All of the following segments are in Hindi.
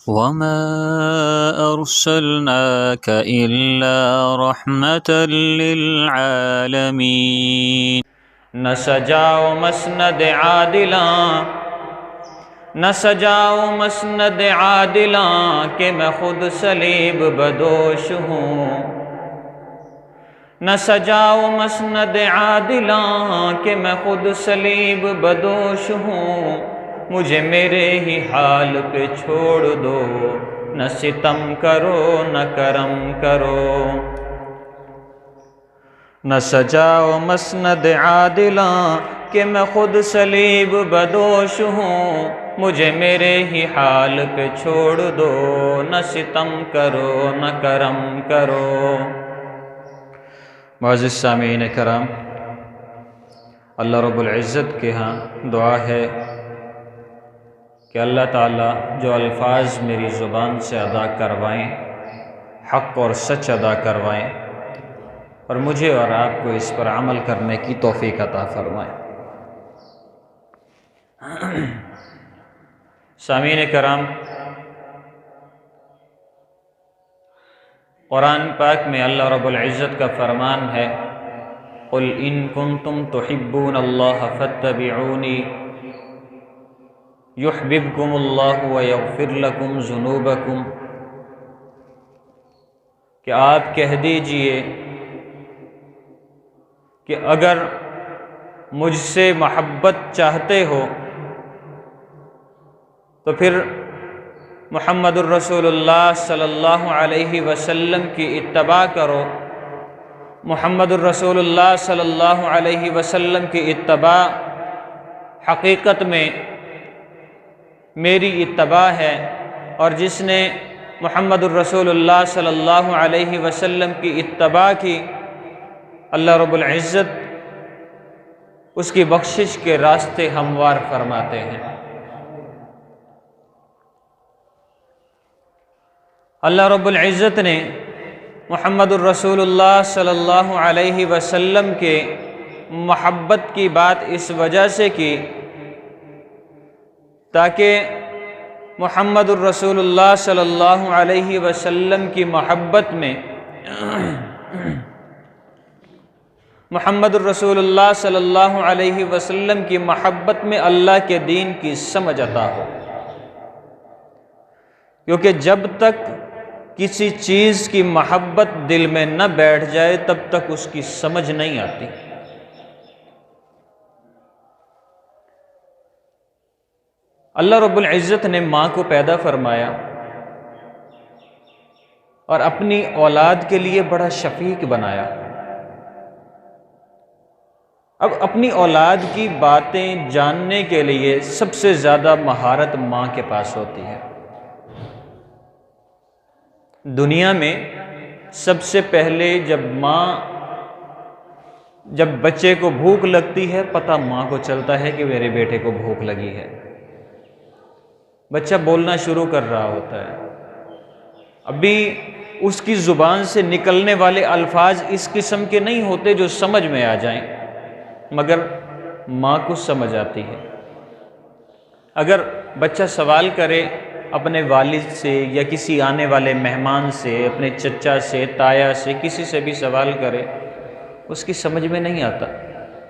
वमा अरसलनाक इल्ला रहमतल लिलआलमीन। न सजाओ मसनद आदिला, न सजाओ मसनद आदिला कि मैं खुद सलीब बदोश हूँ। न सजाओ मसनद आदिला कि मैं खुद सलीब बदोश हूँ। मुझे मेरे ही हाल पे छोड़ दो, न सितम करो न करम करो। न सजाओ मसनद आदिला कि मैं खुद सलीब बदोश हूँ। मुझे मेरे ही हाल पे छोड़ दो, न सितम करो न करम करो। मुअज़्ज़िज़ सामीन करम, अल्लाह रब्बुल इज़्ज़त के यहाँ दुआ है कि अल्लाह ताला जो अल्फाज मेरी ज़ुबान से अदा करवाएं, हक़ और सच अदा करवाएं, और मुझे और आपको इस पर अमल करने की तौफ़ीक़ अता फ़रमाएं। सामीन करम, कुरान पाक में अल्लाह रब्बुल इज़्ज़त का फ़रमान है, क़ुल इन कुन्तुम तुहिब्बूनल्लाह फत्तबिऊनी युहब्बिबकुमुल्लाहु व यग़फ़िर लकुम ज़ुनूबकुम। कि आप कह दीजिए कि अगर मुझसे मोहब्बत चाहते हो तो फिर मुहम्मदुर रसूलुल्लाह सल्लल्लाहु अलैहि वसल्लम की इत्तबा करो। मुहम्मदुर रसूलुल्लाह सल्लल्लाहु अलैहि वसल्लम की इत्तबा हकीकत में मेरी इत्तबा है, और जिसने मुहम्मदुर रसूलुल्लाह सल्लल्लाहु अलैहि वसल्लम की इत्तबा की, अल्लाह रब्बुल इज़्ज़त उसकी बख्शिश के रास्ते हमवार फरमाते हैं। अल्लाह रब्बुल इज़्ज़त ने मुहम्मदुर रसूलुल्लाह सल्लल्लाहु अलैहि वसल्लम के मोहब्बत की बात इस वजह से की ताकि मुहम्मदुर रसूलुल्लाह सल्लल्लाहु अलैहि वसल्लम की मोहब्बत में मुहम्मदुर रसूलुल्लाह सल्लल्लाहु अलैहि वसल्लम की मोहब्बत में अल्लाह के दीन की समझ अता हो। क्योंकि जब तक किसी चीज़ की मोहब्बत दिल में न बैठ जाए तब तक उसकी समझ नहीं आती। अल्लाह रब्बुल इज़्ज़त ने माँ को पैदा फरमाया और अपनी औलाद के लिए बड़ा शफीक बनाया। अब अपनी औलाद की बातें जानने के लिए सबसे ज़्यादा महारत माँ के पास होती है। दुनिया में सबसे पहले जब बच्चे को भूख लगती है, पता माँ को चलता है कि मेरे बेटे को भूख लगी है। बच्चा बोलना शुरू कर रहा होता है, अभी उसकी ज़ुबान से निकलने वाले अल्फाज इस किस्म के नहीं होते जो समझ में आ जाएं, मगर माँ को समझ आती है। अगर बच्चा सवाल करे अपने वालिद से या किसी आने वाले मेहमान से, अपने चचा से, ताया से, किसी से भी सवाल करे, उसकी समझ में नहीं आता।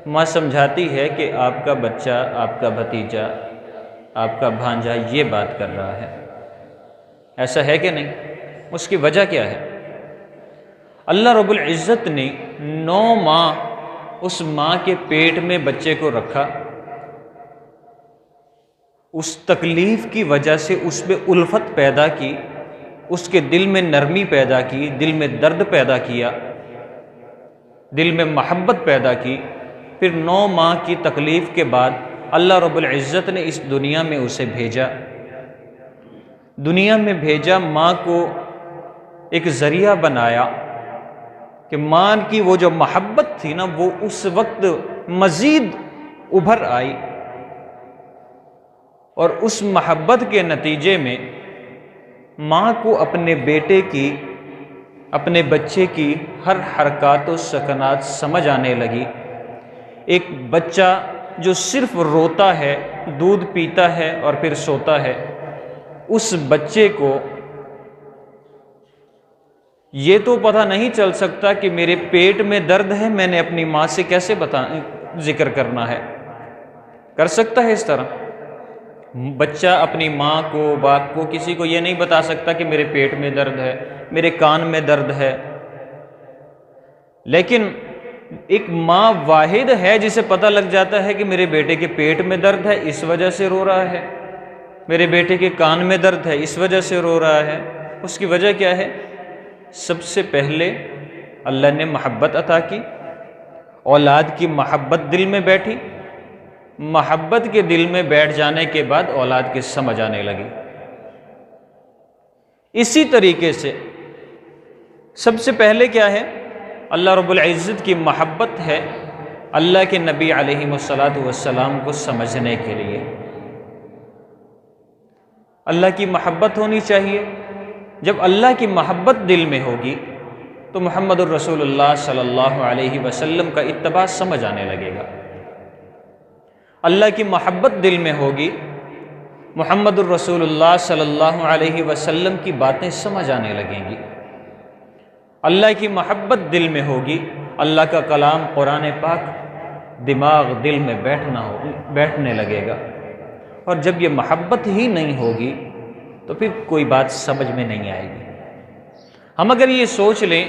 माँ समझाती है कि आपका बच्चा, आपका भतीजा, आपका भांजा ये बात कर रहा है। ऐसा है कि नहीं? उसकी वजह क्या है? अल्लाह रब्बुल इज़्ज़त ने 9 माह उस माँ के पेट में बच्चे को रखा। उस तकलीफ़ की वजह से उसमें उल्फत पैदा की, उसके दिल में नरमी पैदा की, दिल में दर्द पैदा किया, दिल में मोहब्बत पैदा की। फिर 9 माह की तकलीफ़ के बाद अल्लाह रब्बुल इज़्ज़त ने इस दुनिया में उसे भेजा। दुनिया में भेजा, माँ को एक ज़रिया बनाया कि माँ की वो जो मोहब्बत थी ना, वो उस वक्त मज़ीद उभर आई, और उस मोहब्बत के नतीजे में माँ को अपने बेटे की, अपने बच्चे की हर हरकत व सकनात समझ आने लगी। एक बच्चा जो सिर्फ रोता है, दूध पीता है और फिर सोता है, उस बच्चे को ये तो पता नहीं चल सकता कि मेरे पेट में दर्द है, मैंने अपनी माँ से कैसे जिक्र करना है। कर सकता है इस तरह? बच्चा अपनी माँ को, बाप को, किसी को ये नहीं बता सकता कि मेरे पेट में दर्द है, मेरे कान में दर्द है। लेकिन एक माँ वाहिद है जिसे पता लग जाता है कि मेरे बेटे के पेट में दर्द है, इस वजह से रो रहा है, मेरे बेटे के कान में दर्द है, इस वजह से रो रहा है। उसकी वजह क्या है? सबसे पहले अल्लाह ने मोहब्बत अता की, औलाद की मोहब्बत दिल में बैठी, मोहब्बत के दिल में बैठ जाने के बाद औलाद की समझ आने लगी। इसी तरीके से सबसे पहले क्या है? अल्लाह रब्बुल इज़्ज़त की मोहब्बत है अल्लाह के नबी अलैहिस्सलातु वस्सलाम को समझने के लिए। अल्लाह की मोहब्बत होनी चाहिए। जब अल्लाह की मोहब्बत दिल में होगी तो मुहम्मदुर रसूलुल्लाह सल्लल्लाहु अलैहि वसल्लम का इत्तबा समझ आने लगेगा। अल्लाह की मोहब्बत दिल में होगी, मुहम्मदुर रसूलुल्लाह सल्लल्लाहु अलैहि वसल्लम की बातें समझ आने लगेंगी। अल्लाह की मोहब्बत दिल में होगी, अल्लाह का कलाम कुरान पाक दिमाग दिल में बैठने लगेगा। और जब ये मोहब्बत ही नहीं होगी तो फिर कोई बात समझ में नहीं आएगी। हम अगर ये सोच लें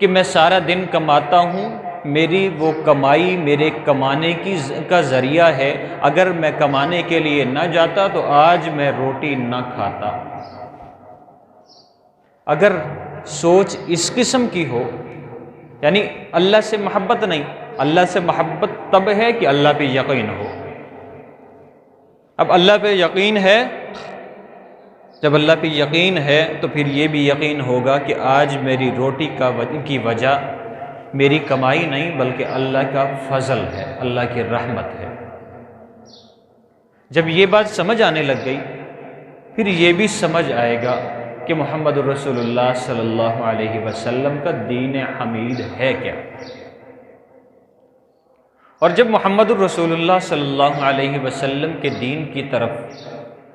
कि मैं सारा दिन कमाता हूँ, मेरी वो कमाई मेरे कमाने का ज़रिया है, अगर मैं कमाने के लिए ना जाता तो आज मैं रोटी ना खाता। अगर सोच इस किस्म की हो, यानी अल्लाह से मोहब्बत नहीं, अल्लाह से मोहब्बत तब है कि अल्लाह पे यकीन हो। अब अल्लाह पे यकीन है, जब अल्लाह पे यकीन है तो फिर ये भी यकीन होगा कि आज मेरी रोटी की वजह मेरी कमाई नहीं बल्कि अल्लाह का फजल है, अल्लाह की रहमत है। जब ये बात समझ आने लग गई फिर ये भी समझ आएगा कि मुहम्मद रसूलुल्लाह सल्लल्लाहु अलैहि वसल्लम का दीन हमीद है क्या। और जब मुहम्मद रसूलुल्लाह सल्लल्लाहु अलैहि वसल्लम के दीन की तरफ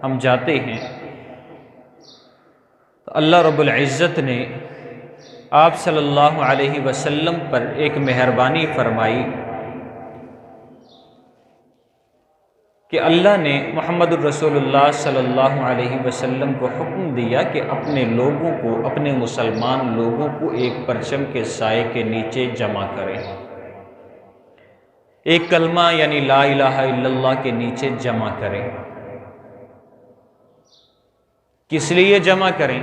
हम जाते हैं तो अल्लाह रब्बुल इज़्ज़त ने आप सल्लल्लाहु अलैहि वसल्लम पर एक मेहरबानी फरमाई कि अल्लाह ने मुहम्मद रसूलुल्लाह सल्लल्लाहु अलैहि वसल्लम को हुक्म दिया कि अपने लोगों को, अपने मुसलमान लोगों को एक परचम के साए के नीचे जमा करें, एक कलमा यानी ला इलाहा इल्लल्लाह के नीचे जमा करें। किस लिए जमा करें?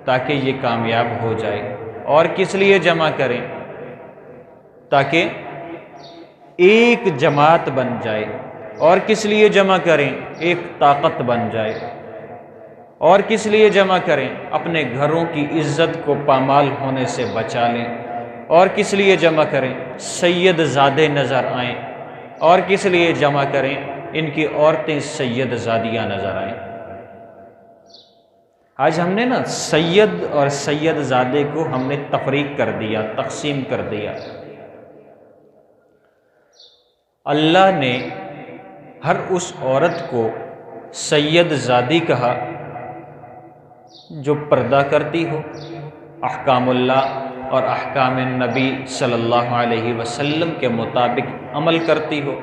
ताकि ये कामयाब हो जाए। और किस लिए जमा करें? ताकि एक जमात बन जाए। और किस लिए जमा करें? एक ताकत बन जाए। और किस लिए जमा करें? अपने घरों की इज्जत को पामाल होने से बचा लें। और किस लिए जमा करें? सैयद ज़ादे नज़र आएँ। और किस लिए जमा करें? इनकी औरतें सैयद ज़ादियाँ नज़र आएँ। आज हमने ना सैयद और सैयद ज़ादे को हमने तफरीक कर दिया, तकसीम कर दिया। अल्लाह ने हर उस औरत को सैयद ज़ादी कहा जो पर्दा करती हो, अहकामुल्लाह और अहकाम नबी सल्लल्लाहु अलैहि वसल्लम के मुताबिक अमल करती हो।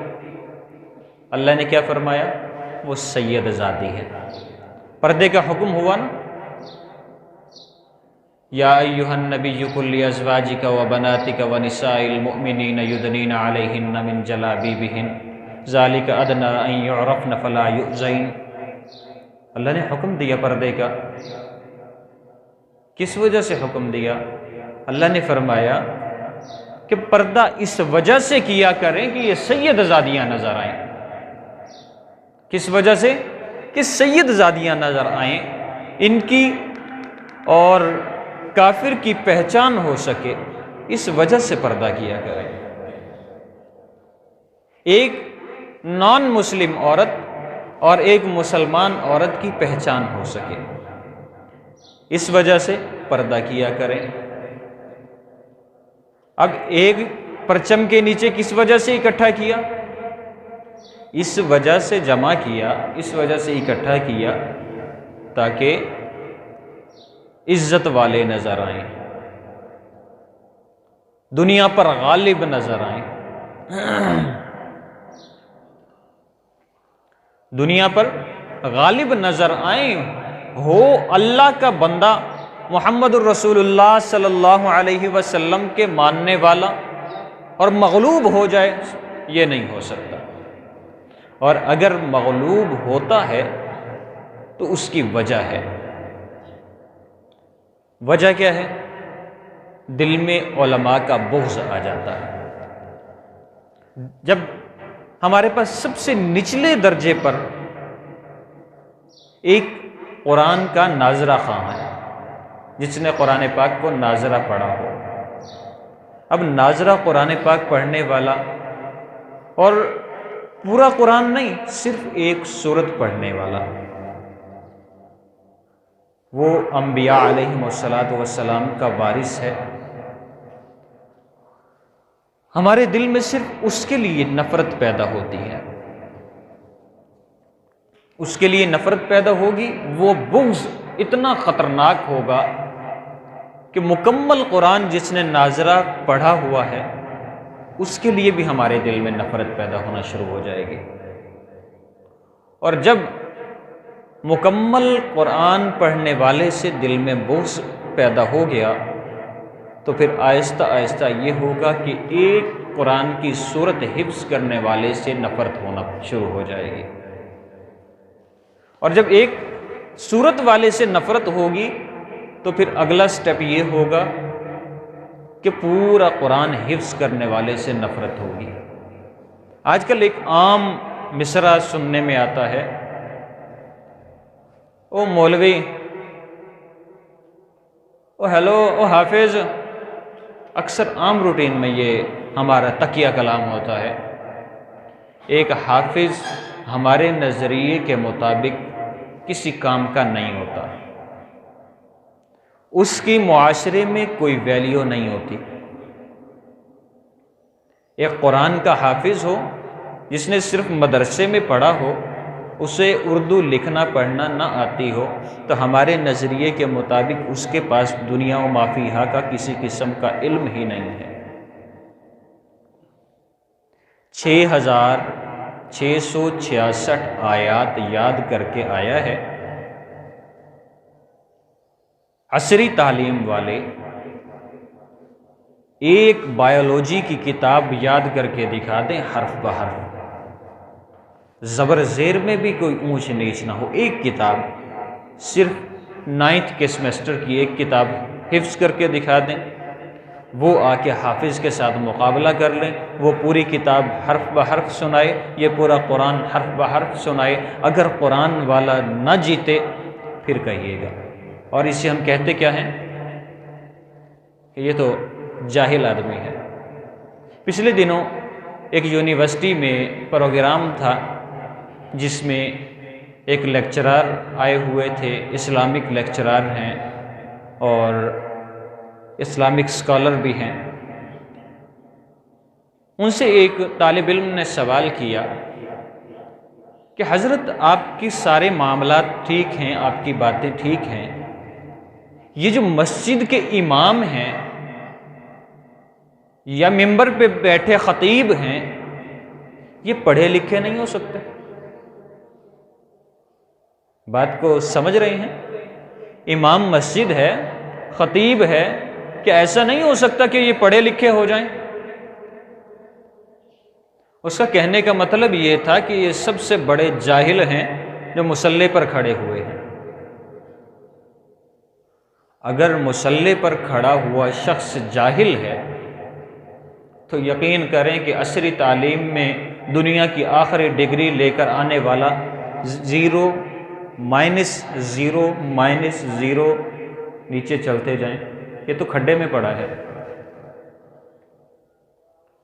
अल्लाह ने क्या फरमाया? वो सैयद ज़ादी है। पर्दे का हुक्म हुआ ना, या अय्युहन नबिय्यु कुल्ली अज़वाजिका व बनातिका व निसाइल मुअ्मिनीना युदनीना अलैहिन्ना मिन जलाबीबिहिन ज़ालिका अदना अन युअरफ़्न फ़ला युज़ैन। अल्लाह ने हुक्म दिया पर्दे का। किस वजह से हुक्म दिया? अल्लाह ने फरमाया कि पर्दा इस वजह से किया करें कि ये सैयद ज़ादियाँ नज़र आएँ। किस वजह से? कि सैयद ज़ादियाँ नज़र आएँ, इनकी और काफिर की पहचान हो सके, इस वजह से पर्दा किया करें। एक नॉन मुस्लिम औरत और एक मुसलमान औरत की पहचान हो सके, इस वजह से पर्दा किया करें। अब एक परचम के नीचे किस वजह से इकट्ठा किया? इस वजह से जमा किया, इस वजह से इकट्ठा किया ताकि इज्जत वाले नजर आए, दुनिया पर गालिब नजर आए, दुनिया पर गालिब नजर आए, हो अल्लाह का बंदा मुहम्मदुर रसूलुल्लाह सल्लल्लाहु अलैहि वसल्लम के मानने वाला और मगलूब हो जाए, ये नहीं हो सकता। और अगर मगलूब होता है तो उसकी वजह है। वजह क्या है? दिल में उलमा का बुग़्ज़ आ जाता है। जब हमारे पास सबसे निचले दर्जे पर एक कुरान का नाज़रा ख़ां है, जिसने कुरान पाक को नाज़रा पढ़ा हो। अब नाज़रा कुरान पाक पढ़ने वाला और पूरा कुरान नहीं, सिर्फ एक सूरत पढ़ने वाला, वो अंबिया अलैहिमुस्सलातु वस्सलाम का वारिस है। हमारे दिल में सिर्फ उसके लिए नफ़रत पैदा होती है, उसके लिए नफ़रत पैदा होगी। वो बुग़्ज़ इतना ख़तरनाक होगा कि मुकम्मल कुरान जिसने नाज़रा पढ़ा हुआ है उसके लिए भी हमारे दिल में नफ़रत पैदा होना शुरू हो जाएगी। और जब मुकम्मल कुरान पढ़ने वाले से दिल में बुग़्ज़ पैदा हो गया तो फिर आहिस्ता आहिस्ता ये होगा कि एक कुरान की सूरत हिफ्ज़ करने वाले से नफ़रत होना शुरू हो जाएगी। और जब एक सूरत वाले से नफ़रत होगी तो फिर अगला स्टेप ये होगा कि पूरा कुरान हिफ्ज़ करने वाले से नफ़रत होगी। आजकल एक आम मिसरा सुनने में आता है, ओ मौलवी, ओ हेलो, ओ हाफिज़। अक्सर आम रूटीन में ये हमारा तकिया कलाम होता है। एक हाफिज़ हमारे नज़रिए के मुताबिक किसी काम का नहीं होता, उसकी मुआशरे में कोई वैल्यू नहीं होती। एक कुरान का हाफिज़ हो जिसने सिर्फ मदरसे में पढ़ा हो, उसे उर्दू लिखना पढ़ना ना आती हो, तो हमारे नज़रिए के मुताबिक उसके पास दुनिया व माफिहा का किसी किस्म का इल्म ही नहीं है। 6666 आयात याद करके आया है। असरी तालीम वाले एक बायोलॉजी की किताब याद करके दिखा दें हर्फ ब हर्फ, ज़बर ज़ेर में भी कोई ऊंच नीच ना हो। एक किताब, सिर्फ 9th के सेमेस्टर की एक किताब हिफ्ज़ करके दिखा दें, वो आके हाफिज़ के साथ मुकाबला कर लें, वो पूरी किताब हर्फ ब हर्फ सुनाए, ये पूरा कुरान हर्फ ब हर्फ सुनाए। अगर कुरान वाला ना जीते फिर कहिएगा। और इसे हम कहते क्या हैं कि ये तो जाहिल आदमी है। पिछले दिनों एक यूनिवर्सिटी में प्रोग्राम था जिसमें एक लेक्चरर आए हुए थे, इस्लामिक लेक्चरर हैं और इस्लामिक स्कॉलर भी हैं। उनसे एक तालिब इल्म ने सवाल किया कि हज़रत आपकी सारे मामलात ठीक हैं, आपकी बातें ठीक हैं, ये जो मस्जिद के इमाम हैं या मिंबर पे बैठे ख़तीब हैं, ये पढ़े लिखे नहीं हो सकते? बात को समझ रहे हैं? इमाम मस्जिद है, ख़तीब है, क्या ऐसा नहीं हो सकता कि ये पढ़े लिखे हो जाएं? उसका कहने का मतलब ये था कि ये सबसे बड़े जाहिल हैं जो मुसल्ले पर खड़े हुए हैं। अगर मुसल्ले पर खड़ा हुआ शख्स जाहिल है तो यकीन करें कि असरी तालीम में दुनिया की आखिरी डिग्री लेकर आने वाला 0 -0 -0 नीचे चलते जाएं, ये तो खड्डे में पड़ा है।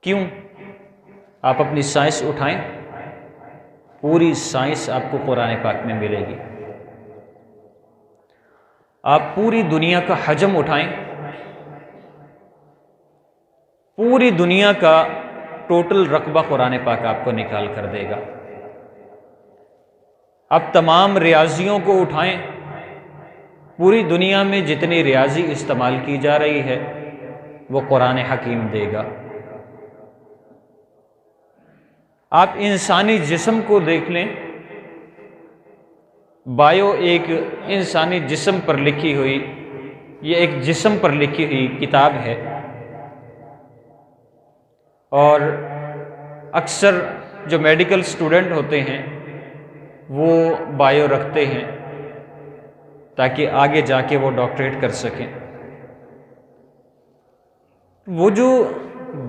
क्यों? आप अपनी साइंस उठाएं, पूरी साइंस आपको कुरान पाक में मिलेगी। आप पूरी दुनिया का हजम उठाएं, पूरी दुनिया का टोटल रकबा कुरान पाक आपको निकाल कर देगा। अब तमाम रियाजियों को उठाएं, पूरी दुनिया में जितनी रियाजी इस्तेमाल की जा रही है वो कुरान हकीम देगा। आप इंसानी जिस्म को देख लें, बायो एक इंसानी जिस्म पर लिखी हुई, ये एक जिस्म पर लिखी हुई किताब है, और अक्सर जो मेडिकल स्टूडेंट होते हैं वो बायो रखते हैं ताकि आगे जाके वो डॉक्टरेट कर सकें। वो जो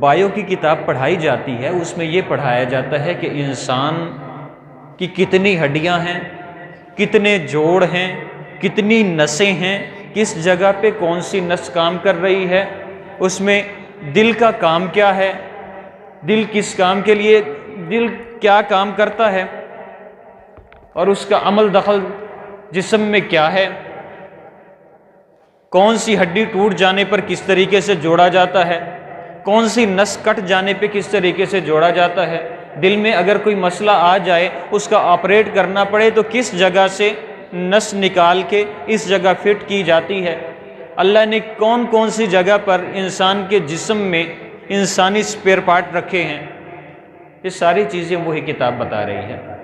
बायो की किताब पढ़ाई जाती है उसमें ये पढ़ाया जाता है कि इंसान की कितनी हड्डियां हैं, कितने जोड़ हैं, कितनी नसें हैं, किस जगह पे कौन सी नस काम कर रही है, उसमें दिल का काम क्या है, दिल किस काम के लिए, दिल क्या काम करता है, और उसका अमल दखल जिस्म में क्या है, कौन सी हड्डी टूट जाने पर किस तरीके से जोड़ा जाता है, कौन सी नस कट जाने पे किस तरीके से जोड़ा जाता है, दिल में अगर कोई मसला आ जाए उसका ऑपरेट करना पड़े तो किस जगह से नस निकाल के इस जगह फिट की जाती है। अल्लाह ने कौन कौन सी जगह पर इंसान के जिस्म में इंसानी स्पेयर पार्ट रखे हैं, ये सारी चीज़ें वही किताब बता रही है।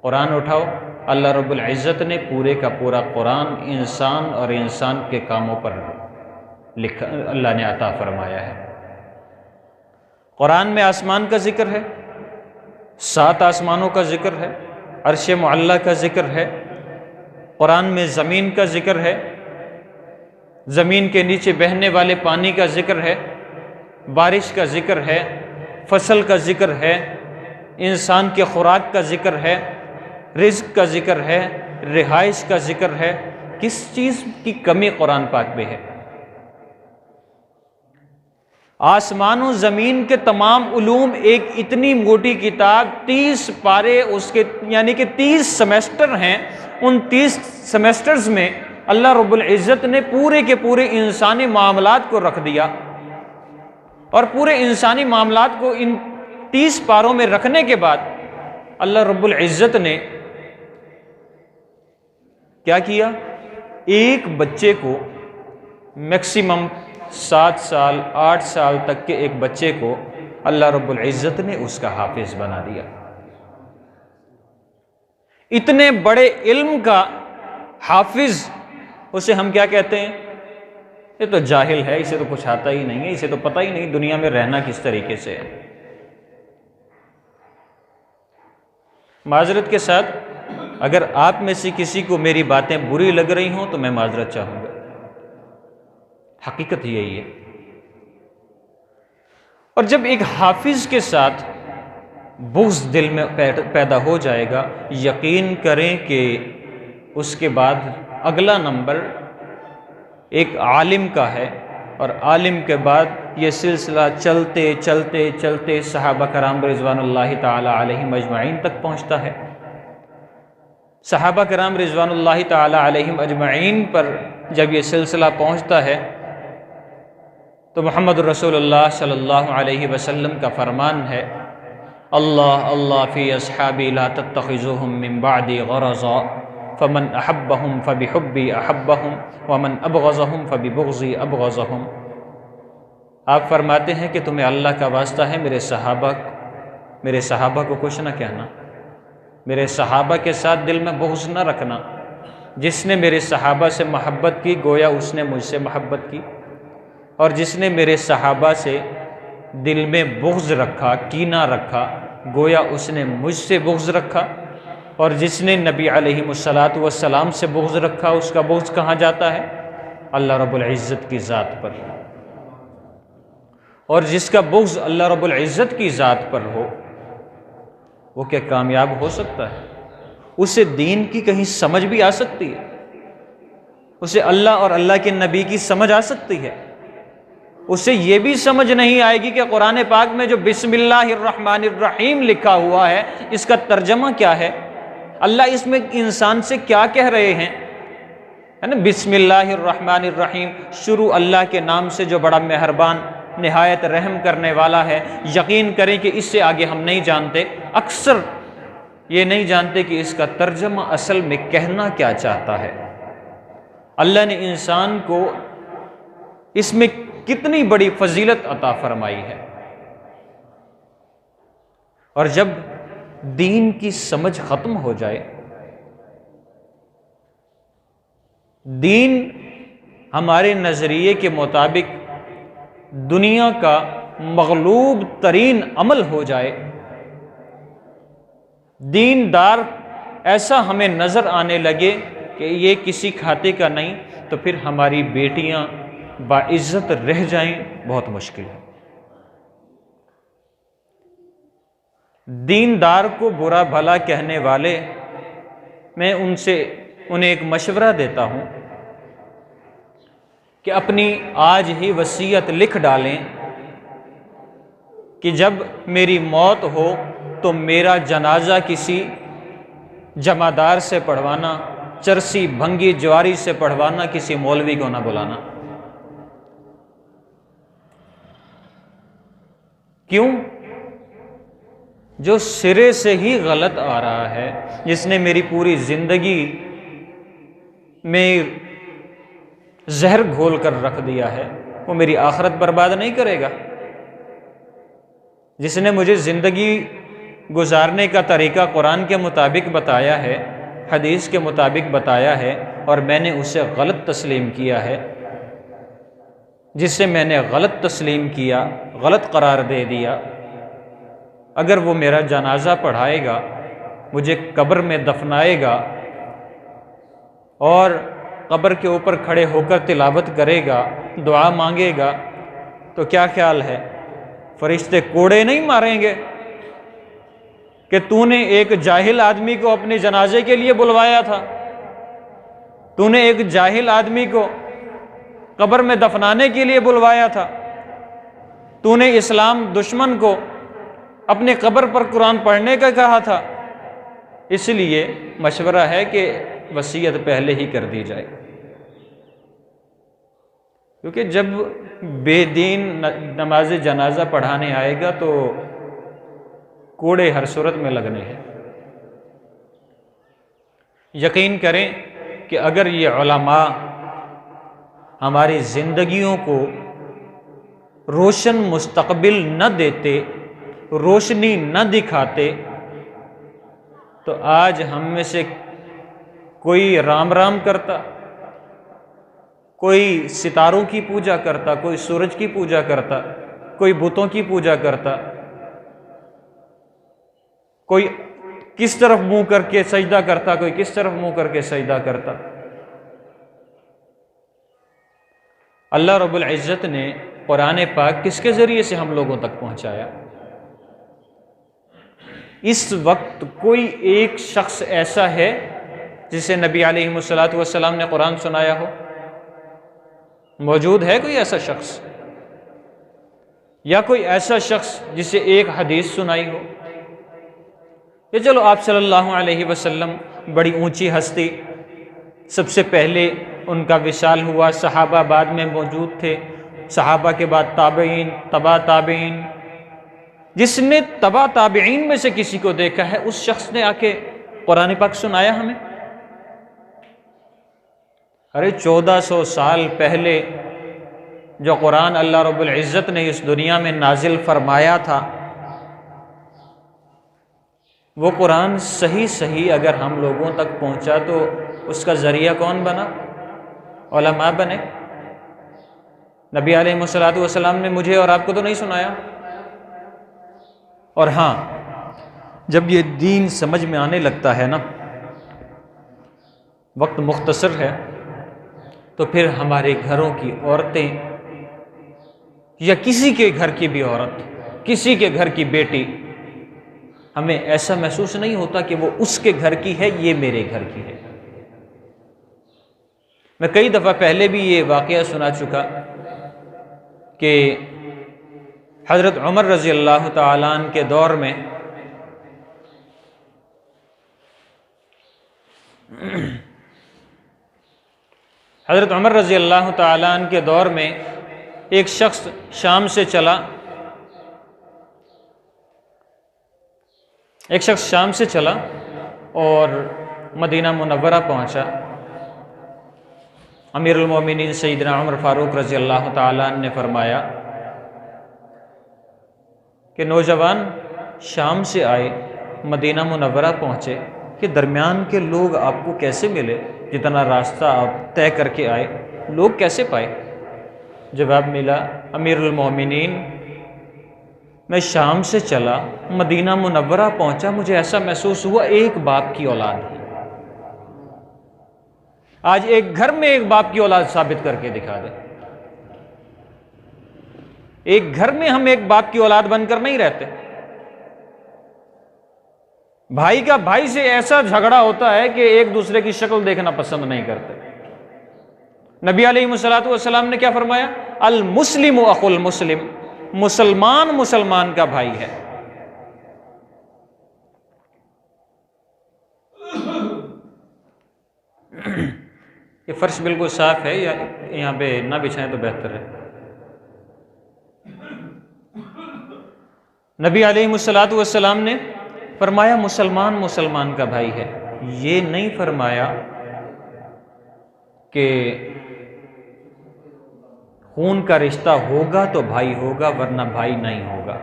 कुरान उठाओ, अल्लाह रब्बुल इज़्ज़त ने पूरे का पूरा कुरान इंसान और इंसान के कामों पर लिखा, अल्लाह ने अता फरमाया है। कुरान में आसमान का जिक्र है, 7 आसमानों का जिक्र है, अर्श मुअल्ला का जिक्र है, कुरान में ज़मीन का जिक्र है, ज़मीन के नीचे बहने वाले पानी का जिक्र है, बारिश का जिक्र है, फसल का जिक्र है, इंसान के खुराक का जिक्र है, रिज़्क़ का जिक्र है, रिहाइश का जिक्र है। किस चीज़ की कमी कुरान पाक में है? आसमान और ज़मीन के तमाम उलूम, एक इतनी मोटी किताब, 30 पारे उसके, यानी कि 30 सेमेस्टर हैं। उन 30 सेमेस्टर्स में अल्लाह रब्बुल इज़्ज़त ने पूरे के पूरे इंसानी मामलात को रख दिया, और पूरे इंसानी मामलात को इन 30 पारों में रखने के बाद अल्लाह रब्बुल इज़्ज़त ने क्या किया? एक बच्चे को, मैक्सिमम 7 साल 8 साल तक के एक बच्चे को अल्लाह रब्बुल इज़्ज़त ने उसका हाफिज बना दिया। इतने बड़े इल्म का हाफिज, उसे हम क्या कहते हैं? ये तो जाहिल है, इसे तो कुछ आता ही नहीं है, इसे तो पता ही नहीं दुनिया में रहना किस तरीके से है। माजरत के साथ, अगर आप में से किसी को मेरी बातें बुरी लग रही हों तो मैं माजरत चाहूँगा, हकीकत यही है। और जब एक हाफिज के साथ बुग़्ज़ दिल में पैदा हो जाएगा, यकीन करें कि उसके बाद अगला नंबर एक आलिम का है, और आलिम के बाद ये सिलसिला चलते चलते चलते सहाबा कराम रिज़वानुल्लाहि ताला अलैहिम अजमईन तक पहुँचता है। सहाबा कराम रिज़वानुल्लाहि ताला अलैहिम अजमईन पर जब ये सिलसिला पहुँचता है तो मोहम्मद रसूलुल्लाह सल्लल्लाहु अलैहि वसल्लम का फरमान है, अल्लाह अल्लाह फ़ी अस्हाबी ला तत्तखिज़ूहुम मिन बादी गरज़ा फ़मन अहब्बहुम फ़बिहुब्बी अहब्बहुम वमन अबग़ज़हुम फ़बिबुग़ज़ी अबग़ज़हुम। आप फरमाते हैं कि तुम्हें अल्लाह का वास्ता है मेरे सहाबा को कुछ न कहना, मेरे सहाबा के साथ दिल में बुग़्ज़ न रखना। जिसने मेरे सहाबा से मोहब्बत की गोया उसने मुझसे मोहब्बत की, और जिसने मेरे सहाबा से दिल में बुग़्ज़ रखा, कीना रखा, गोया उसने मुझसे बुग़्ज़ रखा। और जिसने नबी अलैहिमुस्सलातु वस्सलाम से बुग़्ज़ रखा, उसका बुग़्ज़ कहाँ जाता है? अल्लाह रब्बुल इज़्ज़त की ज़ात पर। और जिसका बुग़्ज़ अल्लाह रब्बुल इज़्ज़त की ज़ात पर हो वो क्या कामयाब हो सकता है? उसे दीन की कहीं समझ भी आ सकती है, उसे अल्लाह और अल्लाह के नबी की समझ आ सकती है। उसे ये भी समझ नहीं आएगी कि कुरान पाक में जो बिस्मिल्लाहिर्रहमानिर्रहीम लिखा हुआ है इसका तर्जमा क्या है, अल्लाह इसमें इंसान से क्या कह रहे हैं, है ना। बिस्मिल्लाहिर्रहमानिर्रहीम, शुरू अल्लाह के नाम से जो बड़ा मेहरबान निहायत रहम करने वाला है। यकीन करें कि इससे आगे हम नहीं जानते। अक्सर ये नहीं जानते कि इसका तर्जमा असल में कहना क्या चाहता है। अल्लाह ने इंसान को इसमें कितनी बड़ी फजीलत अता फरमाई है। और जब दीन की समझ खत्म हो जाए, दीन हमारे नजरिए के मुताबिक दुनिया का मगलूब तरीन अमल हो जाए, दीनदार ऐसा हमें नजर आने लगे कि ये किसी खाते का नहीं, तो फिर हमारी बेटियां बाइज्जत रह जाएं, बहुत मुश्किल है। दीनदार को बुरा भला कहने वाले, मैं उन्हें एक मशवरा देता हूं कि अपनी आज ही वसीयत लिख डालें कि जब मेरी मौत हो तो मेरा जनाजा किसी जमादार से पढ़वाना, चरसी भंगी ज्वारी से पढ़वाना, किसी मौलवी को ना बुलाना। क्यों? जो सिरे से ही गलत आ रहा है, जिसने मेरी पूरी जिंदगी में जहर घोल कर रख दिया है, वो मेरी आखिरत बर्बाद नहीं करेगा। जिसने मुझे जिंदगी गुजारने का तरीका कुरान के मुताबिक बताया है, हदीस के मुताबिक बताया है, और मैंने उसे गलत तस्लीम किया है, जिससे मैंने गलत तस्लीम किया, गलत करार दे दिया, अगर वो मेरा जनाजा पढ़ाएगा, मुझे कब्र में दफनाएगा और कब्र के ऊपर खड़े होकर तिलावत करेगा, दुआ मांगेगा, तो क्या ख्याल है, फरिश्ते कोड़े नहीं मारेंगे कि तूने एक जाहिल आदमी को अपने जनाजे के लिए बुलवाया था, तूने एक जाहिल आदमी को कब्र में दफनाने के लिए बुलवाया था, तूने इस्लाम दुश्मन को अपने कब्र पर कुरान पढ़ने का कहा था। इसलिए मशवरा है कि वसीयत पहले ही कर दी जाए, क्योंकि जब बेदीन नमाज जनाजा पढ़ाने आएगा तो कोड़े हर सूरत में लगने हैं। यकीन करें कि अगर ये उलमा हमारी जिंदगियों को रोशन मुस्तकबिल न देते, रोशनी न दिखाते, तो आज हम में से कोई राम राम करता, कोई सितारों की पूजा करता, कोई सूरज की पूजा करता, कोई बुतों की पूजा करता, कोई किस तरफ मुंह करके सजदा करता, कोई किस तरफ मुंह करके सजदा करता। अल्लाह रब्बुल इज़्ज़त ने कुरान पाक किसके ज़रिए से हम लोगों तक पहुंचाया? इस वक्त कोई एक शख्स ऐसा है जिसे नबी अलैहिस्सलातु वस्सलाम ने कुरान सुनाया हो? मौजूद है कोई ऐसा शख्स? या कोई ऐसा शख्स जिसे एक हदीस सुनाई हो? ये चलो आप सल्लल्लाहु अलैहि वसल्लम बड़ी ऊंची हस्ती, सबसे पहले उनका विशाल हुआ, सहाबा बाद में मौजूद थे, सहाबा के बाद ताबईन, तबा ताबईन, जिसने तबा ताबईन में से किसी को देखा है, उस शख्स ने आके कुरान पाक सुनाया हमें। अरे 1400 साल पहले जो कुरान अल्लाह रब्बुल इज़्ज़त ने इस दुनिया में नाजिल फरमाया था, वो कुरान सही सही अगर हम लोगों तक पहुंचा तो उसका ज़रिया कौन बना? उलमा बने। नबी अलैहिस्सलातु वस्सलाम ने मुझे और आपको तो नहीं सुनाया। और हाँ, जब ये दीन समझ में आने लगता है ना, वक्त मुख्तसर है, तो फिर हमारे घरों की औरतें या किसी के घर की भी औरत, किसी के घर की बेटी, हमें ऐसा महसूस नहीं होता कि वो उसके घर की है, ये मेरे घर की है। मैं कई दफ़ा पहले भी ये वाक़या सुना चुका कि हज़रत उमर रज़ी अल्लाह ताला अन्हु के दौर में हज़रत उमर रज़ी अल्लाह ताला अन्हु के दौर में एक शख्स शाम से चला, एक शख्स शाम से चला और मदीना मुनव्वरा पहुंचा। अमीरुल मोमिनीन सैयदना उमर फारूक रज़ी अल्लाह ताला ने फरमाया कि नौजवान शाम से आए, मदीना मुनव्वरा पहुँचे, कि दरमियान के लोग आपको कैसे मिले? जितना रास्ता आप तय करके आए, लोग कैसे पाए? जवाब मिला, अमीरुल मोमिनीन, मैं शाम से चला, मदीना मुनव्वरा पहुँचा, मुझे ऐसा महसूस हुआ एक बाप की औलाद है। आज एक घर में एक बाप की औलाद साबित करके दिखा दे। एक घर में हम एक बाप की औलाद बनकर नहीं रहते। भाई का भाई से ऐसा झगड़ा होता है कि एक दूसरे की शक्ल देखना पसंद नहीं करते। नबी अलैहिस्सलातु वस्सलाम ने क्या फरमाया? अल मुस्लिम अखुल मुस्लिम, मुसलमान मुसलमान का भाई है। ये फर्श बिल्कुल साफ है, या यहाँ पे ना बिछाएं तो बेहतर है। नबी अलैहिस्सलातु वस्सलाम ने फरमाया मुसलमान मुसलमान का भाई है। ये नहीं फरमाया कि खून का रिश्ता होगा तो भाई होगा, वरना भाई नहीं होगा।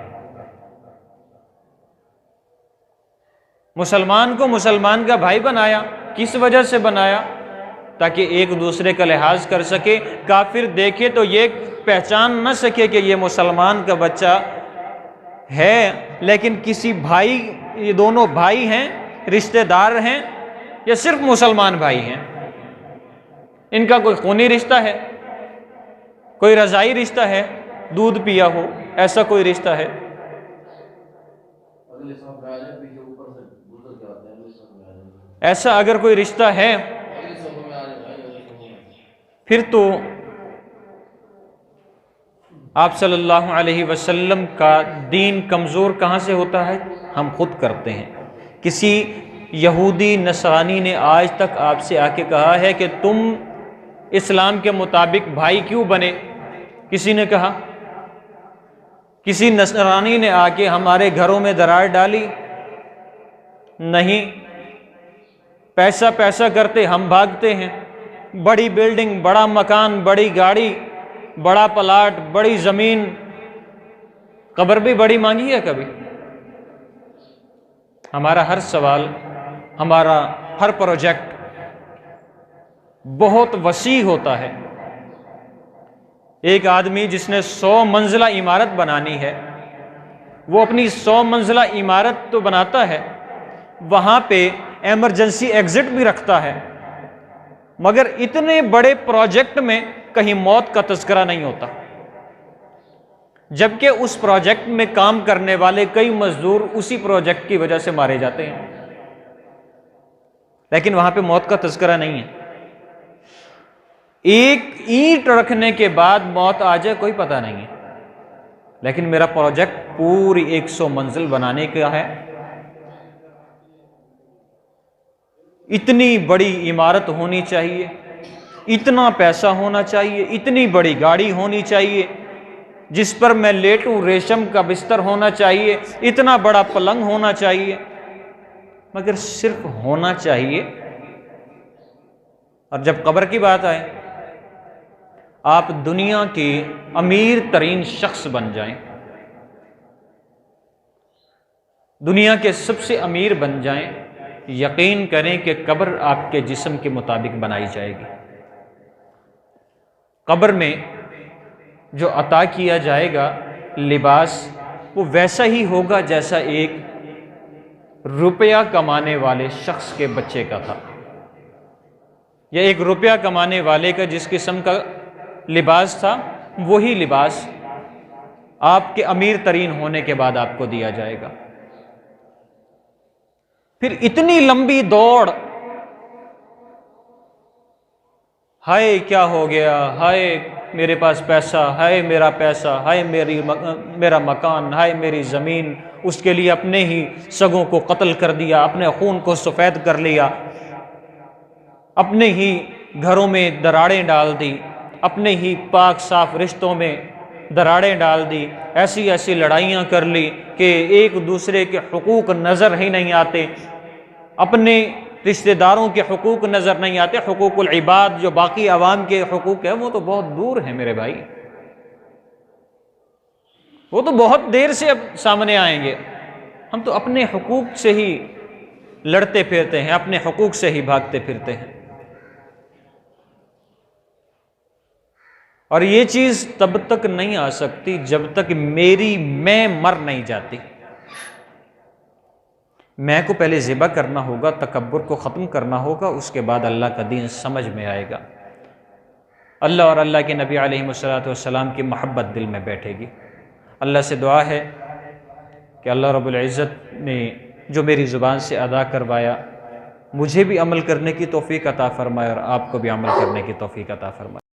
मुसलमान को मुसलमान का भाई बनाया, किस वजह से बनाया? ताकि एक दूसरे का लिहाज कर सके। काफिर देखे तो ये पहचान न सके कि ये मुसलमान का बच्चा है, लेकिन किसी भाई, ये दोनों भाई हैं, रिश्तेदार हैं, या सिर्फ मुसलमान भाई हैं। इनका कोई खूनी रिश्ता है, कोई रज़ाई रिश्ता है, दूध पिया हो, ऐसा कोई रिश्ता है? ऐसा अगर कोई रिश्ता है, फिर तो आप सल्लल्लाहु अलैहि वसल्लम का दीन कमज़ोर कहाँ से होता है? हम खुद करते हैं। किसी यहूदी नसरानी ने आज तक आपसे आके कहा है कि तुम इस्लाम के मुताबिक भाई क्यों बने? किसी ने कहा? किसी नसरानी ने आके हमारे घरों में दरार डाली? नहीं। पैसा पैसा करते हम भागते हैं। बड़ी बिल्डिंग, बड़ा मकान, बड़ी गाड़ी, बड़ा प्लाट, बड़ी जमीन, कब्र भी बड़ी मांगी है कभी? हमारा हर सवाल, हमारा हर प्रोजेक्ट बहुत वसी होता है। एक आदमी जिसने 100 मंजिला इमारत बनानी है, वो अपनी 100 मंजिला इमारत तो बनाता है, वहां पे इमरजेंसी एग्जिट भी रखता है, मगर इतने बड़े प्रोजेक्ट में कहीं मौत का तज़किरा नहीं होता। जबकि उस प्रोजेक्ट में काम करने वाले कई मजदूर उसी प्रोजेक्ट की वजह से मारे जाते हैं, लेकिन वहां पे मौत का तज़किरा नहीं है। एक ईंट रखने के बाद मौत आ जाए कोई पता नहीं है, लेकिन मेरा प्रोजेक्ट पूरी 100 मंजिल बनाने का है। इतनी बड़ी इमारत होनी चाहिए, इतना पैसा होना चाहिए, इतनी बड़ी गाड़ी होनी चाहिए जिस पर मैं लेटूं, रेशम का बिस्तर होना चाहिए, इतना बड़ा पलंग होना चाहिए, मगर सिर्फ होना चाहिए। और जब कब्र की बात आए, आप दुनिया के अमीर तरीन शख्स बन जाएं, दुनिया के सबसे अमीर बन जाएं, यकीन करें कि कब्र आपके जिस्म के मुताबिक बनाई जाएगी। कब्र में जो अता किया जाएगा लिबास, वो वैसा ही होगा जैसा एक रुपया कमाने वाले शख्स के बच्चे का था, या एक रुपया कमाने वाले का जिस किस्म का लिबास था, वही लिबास आपके अमीर तरीन होने के बाद आपको दिया जाएगा। फिर इतनी लंबी दौड़, हाय क्या हो गया, हाय मेरे पास पैसा, हाय मेरा पैसा, हाय मेरा मकान, हाय मेरी ज़मीन, उसके लिए अपने ही सगों को कत्ल कर दिया, अपने खून को सफ़ेद कर लिया, अपने ही घरों में दरारें डाल दी, अपने ही पाक साफ रिश्तों में दरारें डाल दी, ऐसी ऐसी लड़ाइयाँ कर ली कि एक दूसरे के हुकूक नज़र ही नहीं आते। अपने रिश्तेदारों के हुकूक नज़र नहीं आते, हुकूकुल इबाद जो बाकी आवाम के हुकूक है वो तो बहुत दूर है मेरे भाई, वो तो बहुत देर से अब सामने आएंगे। हम तो अपने हुकूक से ही लड़ते फिरते हैं, अपने हुकूक से ही भागते फिरते हैं। और ये चीज़ तब तक नहीं आ सकती जब तक मैं मर नहीं जाती। मैं को पहले ज़िबा करना होगा, तकब्बुर को ख़त्म करना होगा, उसके बाद अल्लाह का दीन समझ में आएगा। अल्लाह और अल्लाह के नबी अलैहिस्सलातु वस्सलाम की मोहब्बत दिल में बैठेगी। अल्लाह से दुआ है कि अल्लाह रब्बुल इज़्ज़त ने जो मेरी ज़ुबान से अदा करवाया, मुझे भी अमल करने की तौफ़ीक़ अता फ़रमाए और आपको भी अमल करने की तौफ़ीक़ अता फ़रमाए।